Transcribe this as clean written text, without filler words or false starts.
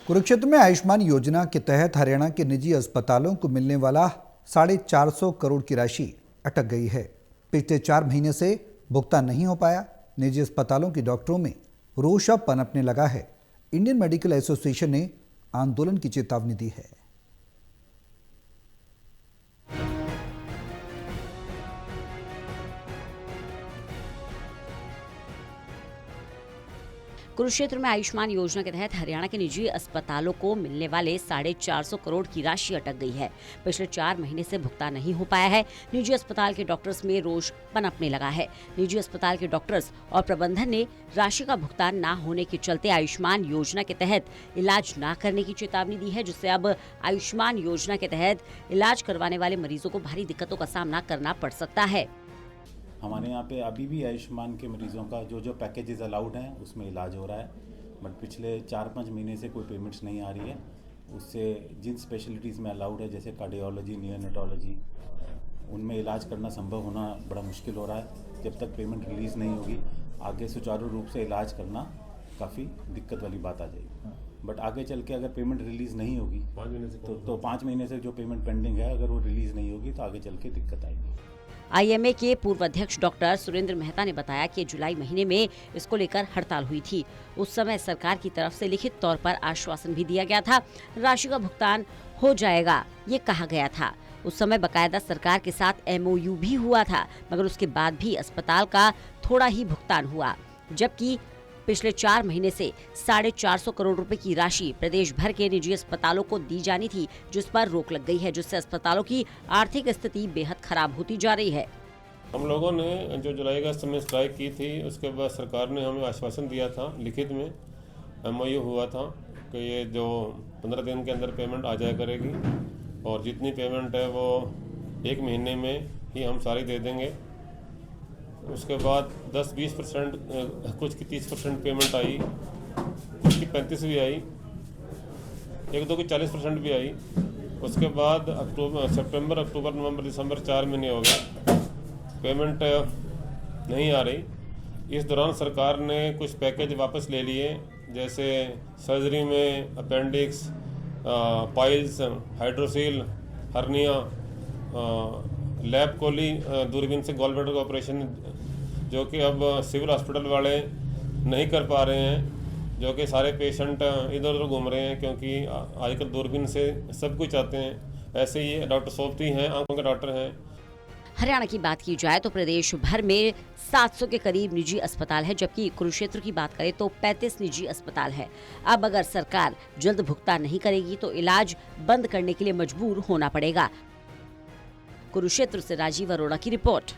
कुरुक्षेत्र में आयुष्मान योजना के तहत हरियाणा के निजी अस्पतालों को मिलने वाला 450 करोड़ की राशि अटक गई है। पिछले 4 महीने से भुगतान नहीं हो पाया। निजी अस्पतालों के डॉक्टरों में रोष अब पनपने लगा है। इंडियन मेडिकल एसोसिएशन ने आंदोलन की चेतावनी दी है। कुरुक्षेत्र में आयुष्मान योजना के तहत हरियाणा के निजी अस्पतालों को मिलने वाले 450 करोड़ की राशि अटक गई है। पिछले 4 महीने से भुगतान नहीं हो पाया है। निजी अस्पताल के डॉक्टर्स में रोष पनपने लगा है। निजी अस्पताल के डॉक्टर्स और प्रबंधन ने राशि का भुगतान न होने के चलते आयुष्मान योजना के तहत इलाज न करने की चेतावनी दी है, जिससे अब आयुष्मान योजना के तहत इलाज करवाने वाले मरीजों को भारी दिक्कतों का सामना करना पड़ सकता है। हमारे यहाँ पे अभी भी आयुष्मान के मरीजों का जो पैकेजेस अलाउड हैं उसमें इलाज हो रहा है, बट पिछले 4-5 महीने से कोई पेमेंट्स नहीं आ रही है। उससे जिन स्पेशलिटीज़ में अलाउड है जैसे कार्डियोलॉजी, नियोनेटोलॉजी, उनमें इलाज करना संभव होना बड़ा मुश्किल हो रहा है। जब तक पेमेंट रिलीज़ नहीं होगी आगे सुचारू रूप से इलाज करना काफ़ी दिक्कत वाली बात आ जाएगी। बट आगे चल के अगर पेमेंट रिलीज़ नहीं होगी तो 5 महीने से जो पेमेंट पेंडिंग है अगर वो रिलीज़ नहीं होगी तो आगे चल के दिक्कत आएगी। आईएमए के पूर्व अध्यक्ष डॉक्टर सुरेंद्र मेहता ने बताया कि जुलाई महीने में इसको लेकर हड़ताल हुई थी। उस समय सरकार की तरफ से लिखित तौर पर आश्वासन भी दिया गया था, राशि का भुगतान हो जाएगा, ये कहा गया था। उस समय बकायदा सरकार के साथ एमओयू भी हुआ था, मगर उसके बाद भी अस्पताल का थोड़ा ही भुगतान हुआ, जबकि पिछले 4 महीने से 450 करोड़ रुपए की राशि प्रदेश भर के निजी अस्पतालों को दी जानी थी, जिस पर रोक लग गई है, जिससे अस्पतालों की आर्थिक स्थिति बेहद खराब होती जा रही है। हम लोगों ने जो जुलाई अगस्त में स्ट्राइक की थी, उसके बाद सरकार ने हमें आश्वासन दिया था, लिखित में एमओयू हुआ था कि ये जो 15 दिन के अंदर पेमेंट आ जाया करेगी और जितनी पेमेंट है वो 1 महीने में ही हम सारी दे देंगे। उसके बाद 10-20%, कुछ की 30% पेमेंट आई, कुछ की 35 भी आई, 1-2 की 40% भी आई। उसके बाद सितंबर, अक्टूबर, नवंबर, दिसंबर 4 महीने हो गए, पेमेंट नहीं आ रही। इस दौरान सरकार ने कुछ पैकेज वापस ले लिए, जैसे सर्जरी में अपेंडिक्स, पाइल्स, हाइड्रोसील, हर्निया, लैब कोली, दूरबीन से गॉल ब्लैडर का ऑपरेशन, जो कि अब सिविल हॉस्पिटल वाले नहीं कर पा रहे हैं, जो कि सारे पेशेंट इधर उधर घूम रहे हैं, क्योंकि आजकल दूरबीन से सब कुछ आते हैं। ऐसे ही डॉक्टर सोपती हैं, आंखों के डॉक्टर हैं। हरियाणा की बात की जाए तो प्रदेश भर में 700 के करीब निजी अस्पताल है, जबकि कुरुक्षेत्र की बात करें तो 35 निजी अस्पताल है। अब अगर सरकार जल्द भुगतान नहीं करेगी तो इलाज बंद करने के लिए मजबूर होना पड़ेगा। कुरुक्षेत्र से राजीव अरोड़ा की रिपोर्ट।